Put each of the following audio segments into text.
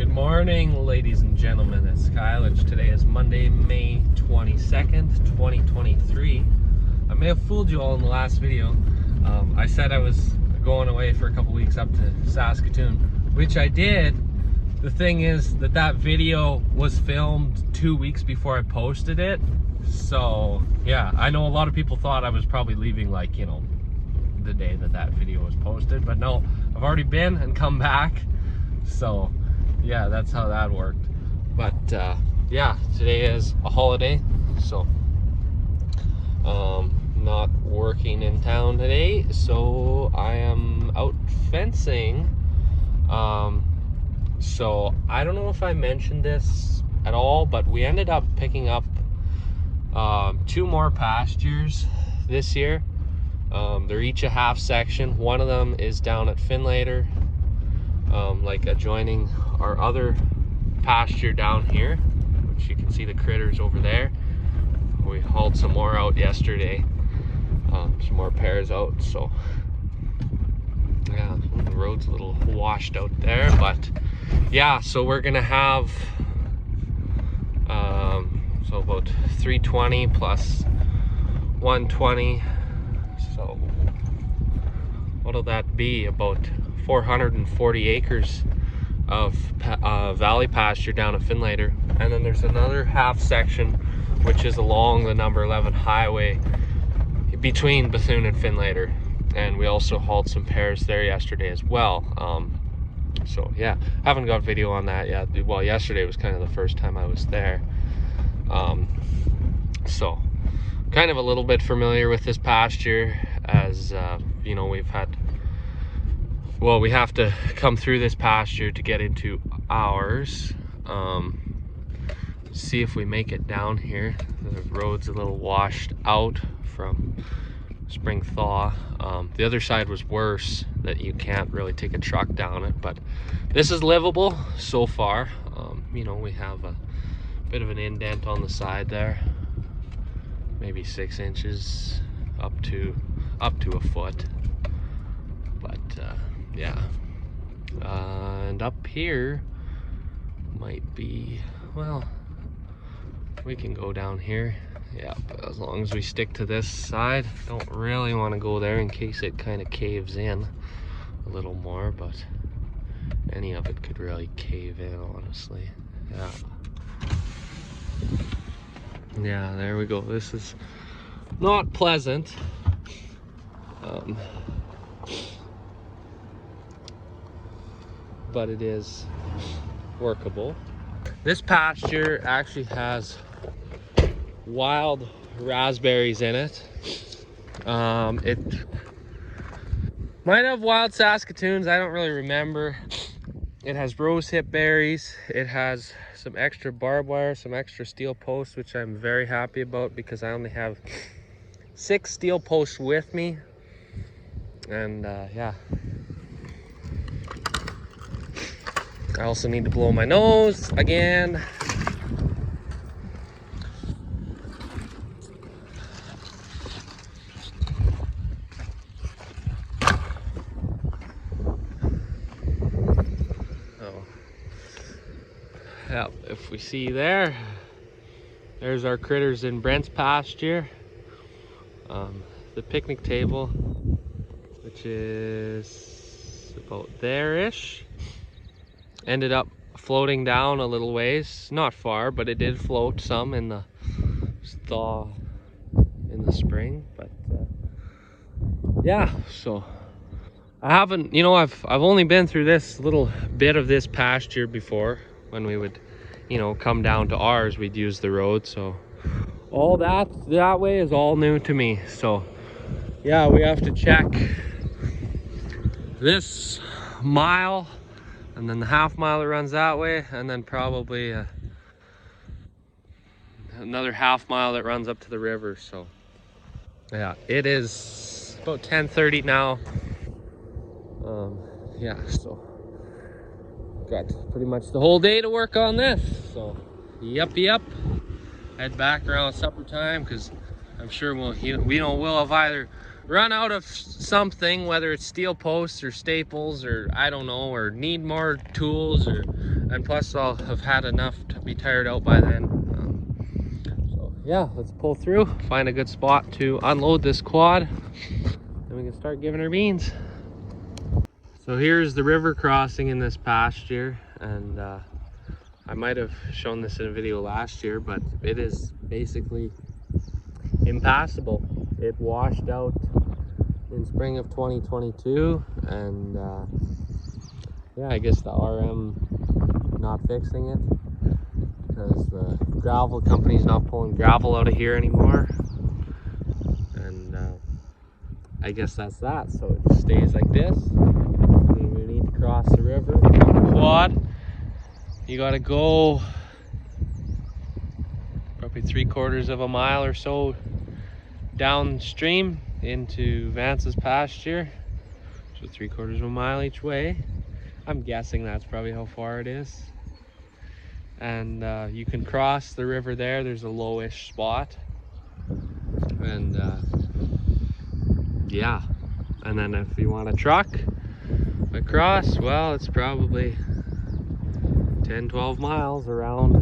Good morning, ladies and gentlemen. It's Kylage. Today is Monday, May 22nd, 2023. I may have fooled you all in the last video. I said I was going away for a couple weeks up to Saskatoon, which I did. The thing is that video was filmed 2 weeks before I posted it. So yeah, I know a lot of people thought I was probably leaving like, you know, the day that video was posted, but no, I've already been and come back. So yeah, that's how that worked. But yeah, today is a holiday, so not working in town today, so I am out fencing. So I don't know if I mentioned this at all, but we ended up picking up 2 more pastures this year. They're each a half section. One of them is down at Finlater, like adjoining our other pasture down here, which you can see the critters over there. We hauled some more out yesterday, some more pairs out. So yeah, the road's a little washed out there, but yeah, so we're gonna have so about 320 plus 120. So what'll that be? About 440 acres of valley pasture down at Finlater. And then there's another half section which is along the number 11 highway between Bethune and Finlater, and we also hauled some pairs there yesterday as well. So yeah, haven't got video on that yet. Well, yesterday was kind of the first time I was there. So kind of a little bit familiar with this pasture, as you know, we have to come through this pasture to get into ours. See if we make it down here. The road's a little washed out from spring thaw. The other side was worse, that you can't really take a truck down it, but this is livable so far. You know, we have a bit of an indent on the side there, maybe 6 inches up to a foot, but yeah. And up here might be, well, we can go down here. Yeah, but as long as we stick to this side, don't really want to go there in case it kind of caves in a little more, but any of it could really cave in, honestly. Yeah, there we go. This is not pleasant. But it is workable. This pasture actually has wild raspberries in it. It might have wild Saskatoons, I don't really remember. It has rosehip berries. It has some extra barbed wire, some extra steel posts, which I'm very happy about because I only have 6 steel posts with me. And yeah. I also need to blow my nose again. Oh. Yeah, if we see there's our critters in Brent's pasture. The picnic table, which is about there-ish, ended up floating down a little ways, not far, but it did float some in the thaw in the spring. But yeah, so I haven't, you know, I've only been through this little bit of this pasture before. When we would, you know, come down to ours, we'd use the road, so all that way is all new to me. So yeah, we have to check this mile, and then the half mile that runs that way, and then probably another half mile that runs up to the river. So yeah, it is about 10:30 now. Yeah, so got pretty much the whole day to work on this. So yep, head back around supper time, because I'm sure we'll have either run out of something, whether it's steel posts or staples or I don't know, or need more tools, and plus I'll have had enough to be tired out by then. So yeah, let's pull through, find a good spot to unload this quad, and we can start giving her beans. So here's the river crossing in this pasture, and I might have shown this in a video last year, but it is basically impassable. It washed out in spring of 2022, and yeah, I guess the RM not fixing it because the gravel company's not pulling gravel out of here anymore, and I guess that's that. So it just stays like this. We need to cross the river on the quad. You gotta go probably 3/4 of a mile or so downstream into Vance's pasture, so 3/4 of a mile each way. I'm guessing that's probably how far it is. And you can cross the river there. There's a lowish spot, and yeah, and then if you want a truck across, well, it's probably 10-12 miles around,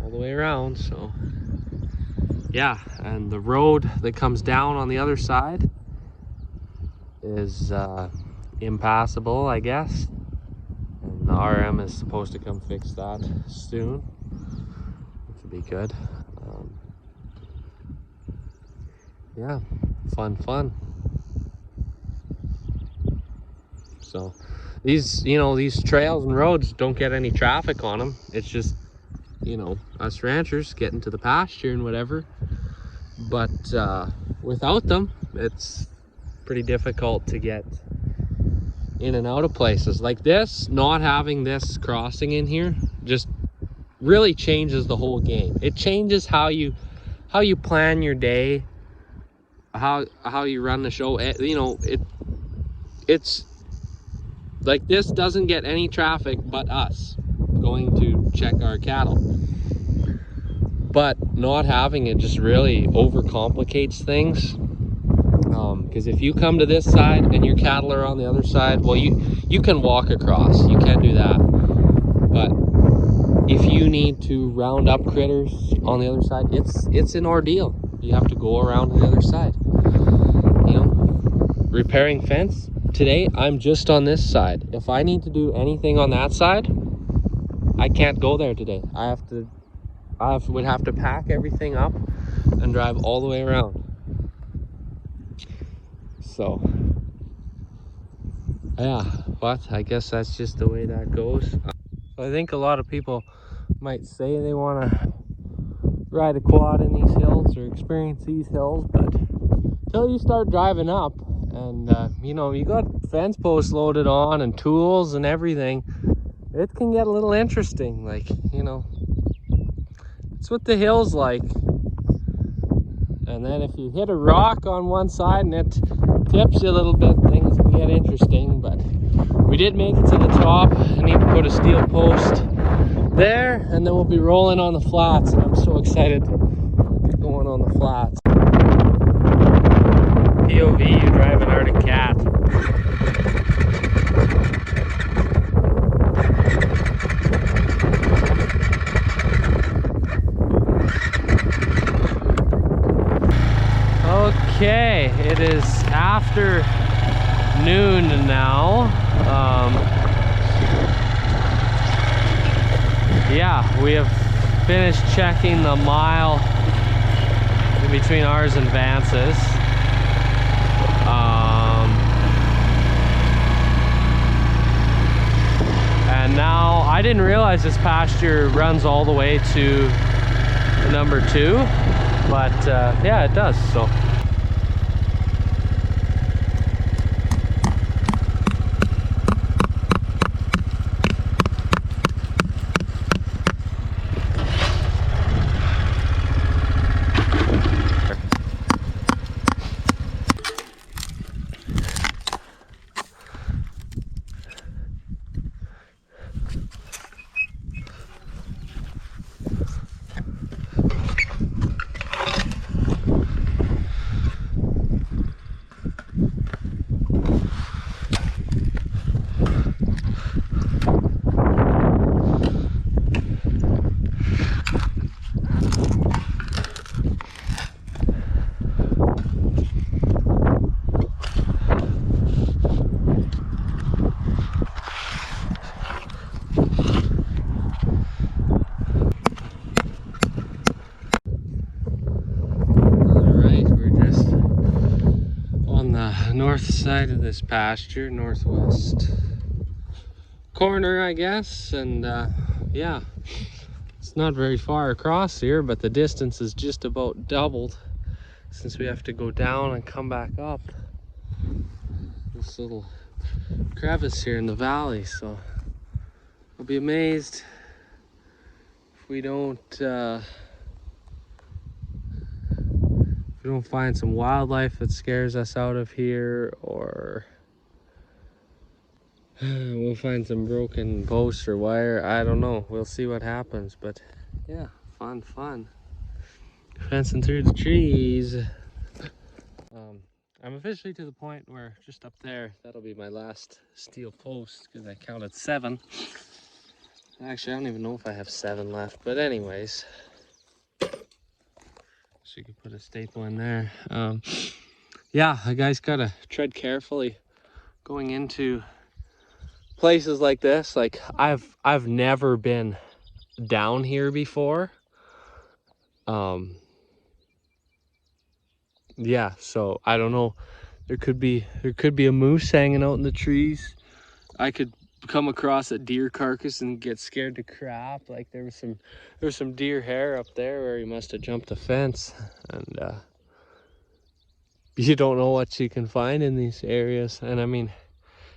all the way around. So yeah, and the road that comes down on the other side is impassable, I guess, and the RM is supposed to come fix that soon, which would be good. Yeah, fun. So these, you know, these trails and roads don't get any traffic on them. It's just, you know, us ranchers getting to the pasture and whatever. But without them, it's pretty difficult to get in and out of places like this. Not having this crossing in here just really changes the whole game. It changes how you plan your day, how you run the show. You know, it's like this doesn't get any traffic but us going to check our cattle. But not having it just really overcomplicates things. Because if you come to this side and your cattle are on the other side, well, you can walk across, you can do that. But if you need to round up critters on the other side, it's an ordeal. You have to go around to the other side. You know, repairing fence today, I'm just on this side. If I need to do anything on that side, I can't go there today. I would have to pack everything up and drive all the way around. So yeah, but I guess that's just the way that goes. So I think a lot of people might say they want to ride a quad in these hills or experience these hills, but until you start driving up and you know, you got fence posts loaded on and tools and everything, it can get a little interesting. Like, you know, it's what the hill's like. And then if you hit a rock on one side and it tips you a little bit, things can get interesting. But we did make it to the top. I need to put a steel post there, and then we'll be rolling on the flats. And I'm so excited to get going on the flats. POV, you drive an Arctic cat. Okay, it is after noon now. Yeah, we have finished checking the mile in between ours and Vance's. And now I didn't realize this pasture runs all the way to the number 2, but yeah, it does. So north side of this pasture, northwest corner, I guess. And yeah, it's not very far across here, but the distance is just about doubled since we have to go down and come back up this little crevice here in the valley. So I'll be amazed if we don't find some wildlife that scares us out of here, or we'll find some broken posts or wire. I don't know. We'll see what happens. But yeah, fun. Fencing through the trees. I'm officially to the point where just up there, that'll be my last steel post because I counted 7. Actually, I don't even know if I have 7 left. But anyways, so you could put a staple in there. Yeah, you guys gotta tread carefully going into places like this. Like I've never been down here before. Yeah, so I don't know. There could be a moose hanging out in the trees. I could come across a deer carcass and get scared to crap. Like there was some deer hair up there where he must have jumped the fence, and you don't know what you can find in these areas. And I mean,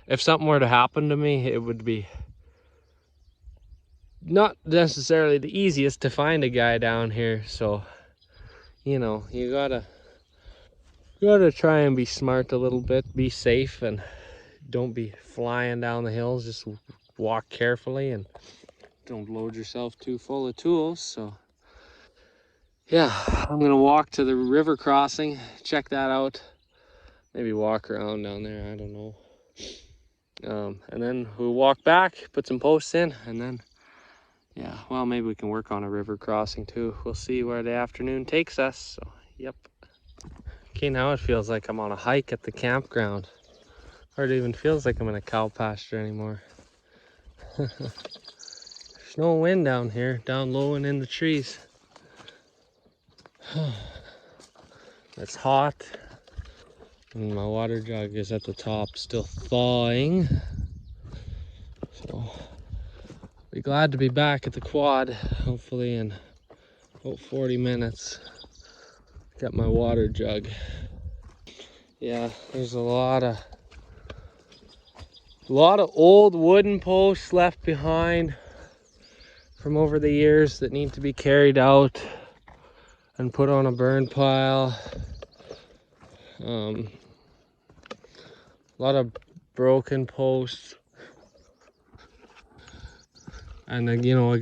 if something were to happen to me, it would be not necessarily the easiest to find a guy down here. So, you know, you gotta try and be smart a little bit, be safe, and don't be flying down the hills. Just walk carefully and don't load yourself too full of tools. So yeah, I'm gonna walk to the river crossing, check that out, maybe walk around down there, I don't know. And then we'll walk back, put some posts in, and then yeah, well, maybe we can work on a river crossing too. We'll see where the afternoon takes us. So yep. Okay, now it feels like I'm on a hike at the campground. Hardly even feels like I'm in a cow pasture anymore. There's no wind down here, down low and in the trees. It's hot, and my water jug is at the top, still thawing. So, be glad to be back at the quad, hopefully in about 40 minutes. Got my water jug. Yeah, there's a lot of old wooden posts left behind from over the years that need to be carried out and put on a burn pile. A lot of broken posts. And you know,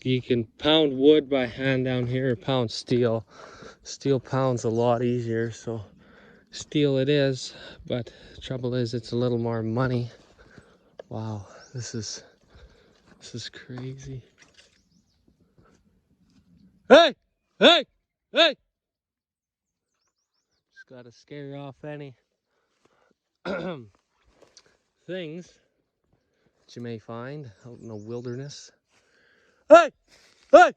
you can pound wood by hand down here, or pound steel. Steel pounds a lot easier, so steel it is, but the trouble is it's a little more money. Wow, this is crazy. Hey! Just gotta scare off any things that you may find out in the wilderness. Hey! Because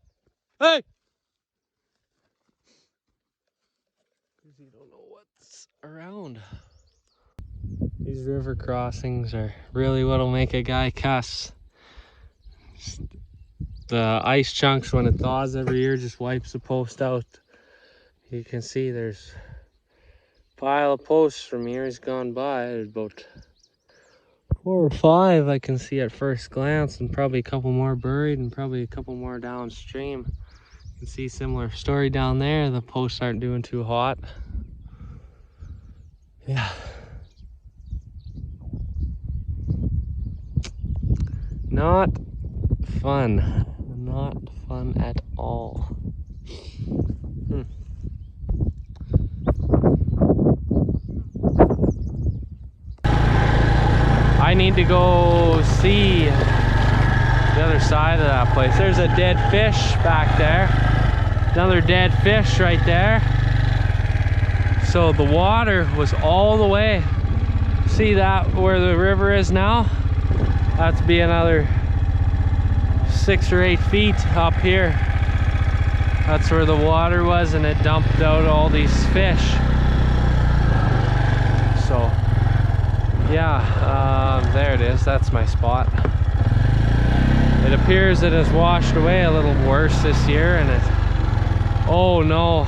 you don't know what's around. These river crossings are really what'll make a guy cuss. The ice chunks, when it thaws every year, just wipes the post out. You can see there's a pile of posts from years gone by. There's about 4 or 5 I can see at first glance, and probably a couple more buried and probably a couple more downstream. You can see similar story down there. The posts aren't doing too hot. Yeah. Not fun. Not fun at all. I need to go see the other side of that place. There's a dead fish back there. Another dead fish right there. So the water was all the way. See that where the river is now? That's be another 6 or 8 feet up here. That's where the water was, and it dumped out all these fish. So yeah, there it is. That's my spot. It appears it has washed away a little worse this year, and oh no,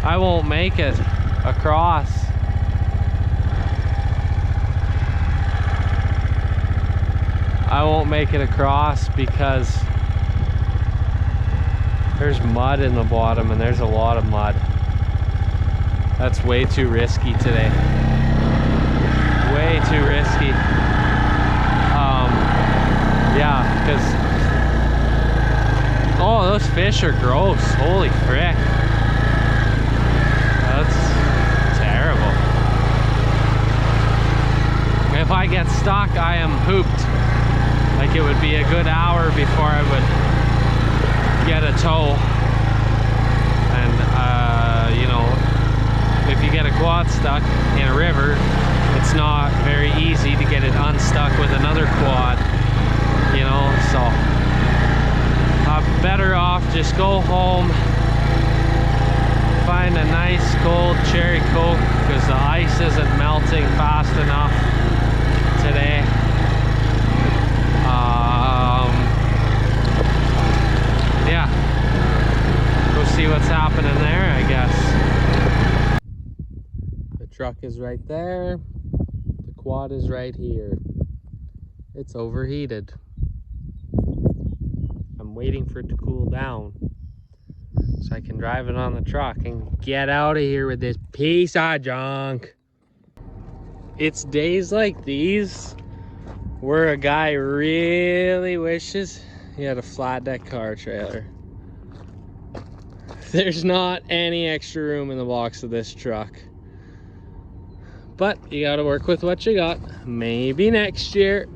I won't make it across. I won't make it across because there's mud in the bottom, and there's a lot of mud. That's way too risky today. Way too risky. Yeah, because oh, those fish are gross. Holy frick. That's terrible. If I get stuck, I am hooped. Like, it would be a good hour before I would get a tow. And you know, if you get a quad stuck in a river, it's not very easy to get it unstuck with another quad, you know. So I'm better off just go home, find a nice cold cherry Coke, because the ice isn't melting fast enough today. Yeah, go see what's happening there, I guess. The truck is right there. The quad is right here. It's overheated. I'm waiting for it to cool down so I can drive it on the truck and get out of here with this piece of junk. It's days like these where a guy really wishes he had a flat deck car trailer. There's not any extra room in the box of this truck. But you gotta work with what you got. Maybe next year.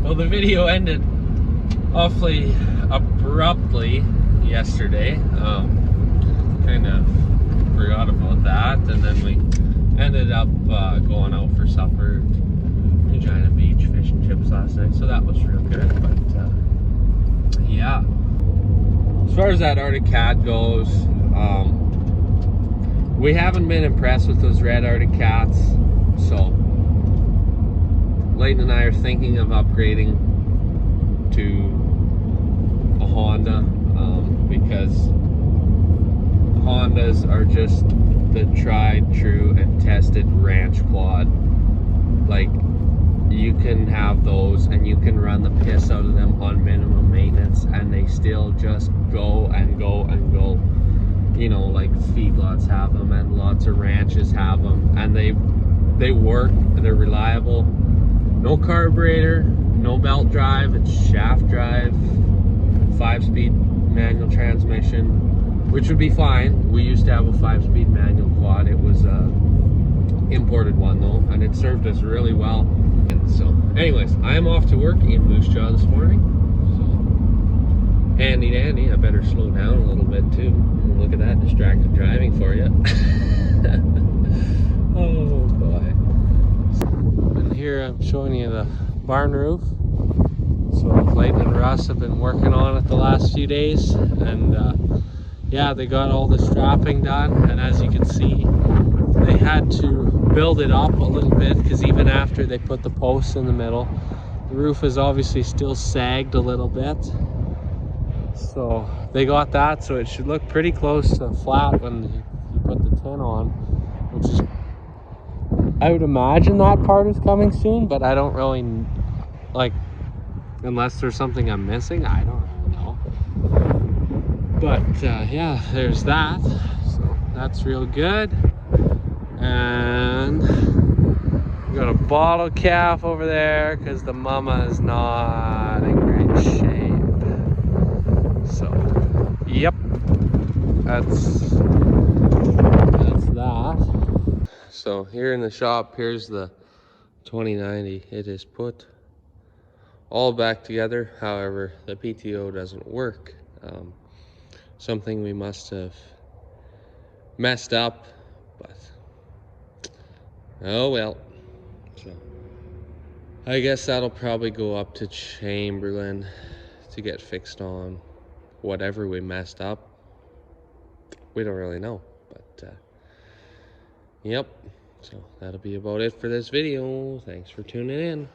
Well, the video ended awfully abruptly yesterday. Kind of forgot about that, and then we ended up going out for supper at Regina Beach, fish and chips last night, so that was real good. But yeah, as far as that Arctic cat goes, we haven't been impressed with those red Arctic cats, so Leighton and I are thinking of upgrading to a Honda, because Hondas are just the tried, true, and tested ranch quad. Like, you can have those and you can run the piss out of them on minimum maintenance, and they still just go and go and go. You know, like feedlots have them, and lots of ranches have them, and they work, they're reliable. No carburetor, no belt drive, it's shaft drive, 5-speed manual transmission, which would be fine. We used to have a 5-speed manual quad. It was an imported one though, and it served us really well. And so anyways, I am off to work in Moose Jaw this morning. So handy dandy. I better slow down a little bit too. Look at that distracted driving for you. Oh boy. And here I'm showing you the barn roof. So Clayton and Russ have been working on it the last few days, and yeah, they got all the strapping done, and as you can see, they had to build it up a little bit, because even after they put the posts in the middle, the roof is obviously still sagged a little bit. So they got that, so it should look pretty close to flat when you put the tin on, which is, I would imagine that part is coming soon, but I don't really, like, unless there's something I'm missing, I don't really know. But yeah, there's that. So that's real good. And we got a bottle calf over there because the mama is not in great shape. So, yep, that's that. So here in the shop, here's the 2090. It is put all back together. However, the PTO doesn't work. Something we must have messed up, but Oh well. So I guess that'll probably go up to Chamberlain to get fixed on whatever we messed up. We don't really know, but yep. So that'll be about it for this video. Thanks for tuning in.